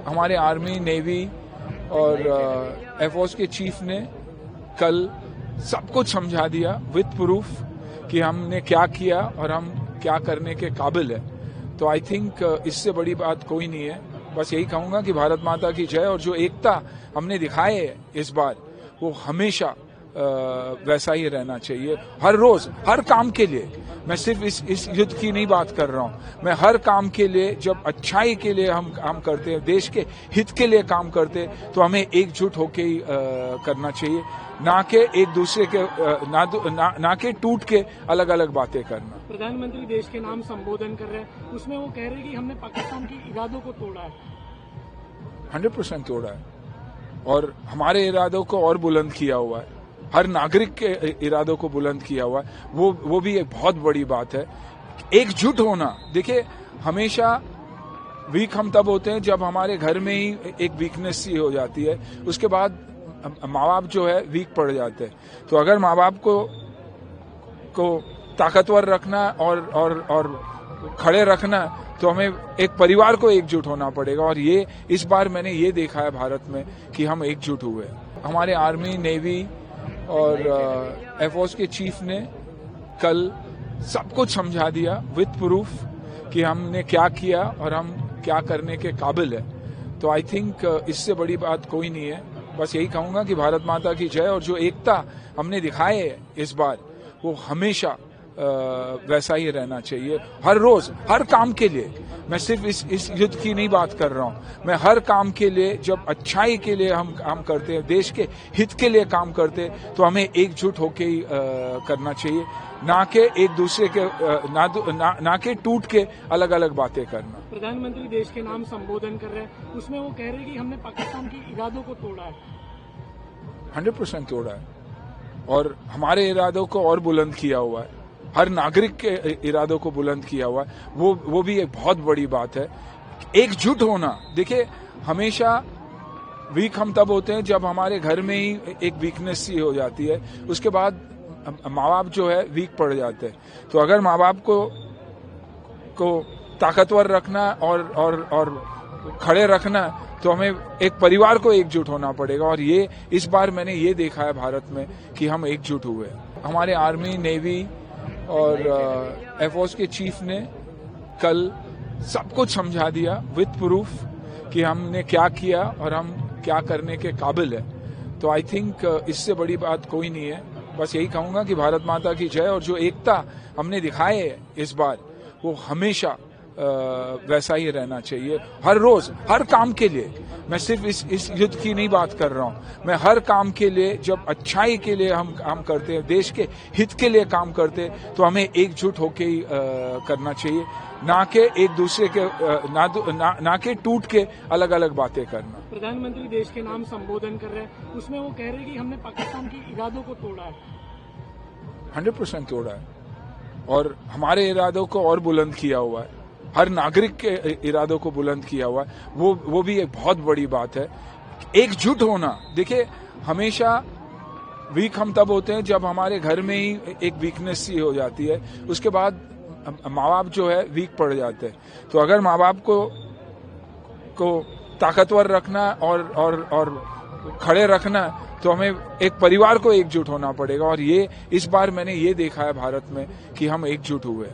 हमारे army, navy और air force के चीफ ने कल सब कुछ समझा दिया विद प्रूफ कि हमने क्या किया और हम क्या करने के काबिल है। तो आई थिंक इससे बड़ी बात कोई नहीं है। बस यही कहूंगा कि भारत माता की जय। और जो एकता हमने दिखाई है इस बार, वो हमेशा वैसा ही रहना चाहिए। हर रोज हर काम के लिए, मैं सिर्फ इस युद्ध की नहीं बात कर रहा हूं, मैं हर काम के लिए, जब अच्छाई के लिए हम काम करते हैं, देश के हित के लिए काम करते हैं, तो हमें एकजुट होके ही करना चाहिए, ना कि एक दूसरे के ना कि टूट के अलग अलग बातें करना। प्रधानमंत्री देश के नाम संबोधन कर रहे हैं, उसमें वो कह रहे हैं कि हमने पाकिस्तान की इरादों को तोड़ा है। 100% तोड़ा है और हमारे इरादों को और बुलंद किया हुआ है, हर नागरिक के इरादों को बुलंद किया हुआ है। वो भी एक बहुत बड़ी बात है। एकजुट होना, देखिए हमेशा वीक हम तब होते हैं जब हमारे घर में ही एक वीकनेस सी हो जाती है, उसके बाद माँ बाप जो है वीक पड़ जाते हैं। तो अगर माँ बाप को ताकतवर रखना और खड़े रखना, तो हमें एक परिवार को एकजुट होना पड़ेगा। और ये इस बार मैंने ये देखा है भारत में कि हम एकजुट हुए। हमारे आर्मी, नेवी और एयरफोर्स के चीफ ने कल सब कुछ समझा दिया विद प्रूफ कि हमने क्या किया और हम क्या करने के काबिल है। तो आई थिंक इससे बड़ी बात कोई नहीं है। बस यही कहूंगा कि भारत माता की जय। और जो एकता हमने दिखाई है इस बार, वो हमेशा वैसा ही रहना चाहिए। हर रोज हर काम के लिए, मैं सिर्फ इस युद्ध की नहीं बात कर रहा हूं, मैं हर काम के लिए, जब अच्छाई के लिए हम काम करते हैं, देश के हित के लिए काम करते हैं, तो हमें एकजुट होके ही करना चाहिए, ना कि एक दूसरे के ना कि टूट के अलग अलग बातें करना। प्रधानमंत्री देश के नाम संबोधन कर रहे हैं, उसमें वो कह रहे हैं कि हमने पाकिस्तान की इरादों को तोड़ा है। 100% तोड़ा है और हमारे इरादों को और बुलंद किया हुआ है, हर नागरिक के इरादों को बुलंद किया हुआ है। वो भी एक बहुत बड़ी बात है। एकजुट होना, देखिए हमेशा वीक हम तब होते हैं जब हमारे घर में ही एक वीकनेस सी हो जाती है, उसके बाद माँ बाप जो है वीक पड़ जाते हैं। तो अगर माँ बाप को ताकतवर रखना और खड़े रखना, तो हमें एक परिवार को एकजुट होना पड़ेगा। और ये इस बार मैंने ये देखा है भारत में कि हम एकजुट हुए। हमारे आर्मी, नेवी और एयरफोर्स के चीफ ने कल सब कुछ समझा दिया विद प्रूफ कि हमने क्या किया और हम क्या करने के काबिल है। तो आई थिंक इससे बड़ी बात कोई नहीं है। बस यही कहूंगा कि भारत माता की जय। और जो एकता हमने दिखाई है इस बार, वो हमेशा वैसा ही रहना चाहिए। हर रोज हर काम के लिए, मैं सिर्फ इस युद्ध की नहीं बात कर रहा हूं, मैं हर काम के लिए, जब अच्छाई के लिए हम काम करते हैं, देश के हित के लिए काम करते हैं, तो हमें एकजुट होके ही करना चाहिए, ना कि एक दूसरे के ना कि टूट के अलग अलग बातें करना। प्रधानमंत्री देश के नाम संबोधन कर रहे हैं, उसमें वो कह रहे हैं कि हमने पाकिस्तान की इरादों को तोड़ा है। 100% तोड़ा है और हमारे इरादों को और बुलंद किया हुआ है, हर नागरिक के इरादों को बुलंद किया हुआ है। वो भी एक बहुत बड़ी बात है। एकजुट होना, देखिए हमेशा वीक हम तब होते हैं जब हमारे घर में ही एक वीकनेस सी हो जाती है, उसके बाद माँ बाप जो है वीक पड़ जाते हैं। तो अगर माँ बाप को ताकतवर रखना और खड़े रखना, तो हमें एक परिवार को एकजुट होना पड़ेगा। और ये इस बार मैंने ये देखा है भारत में कि हम एकजुट हुए।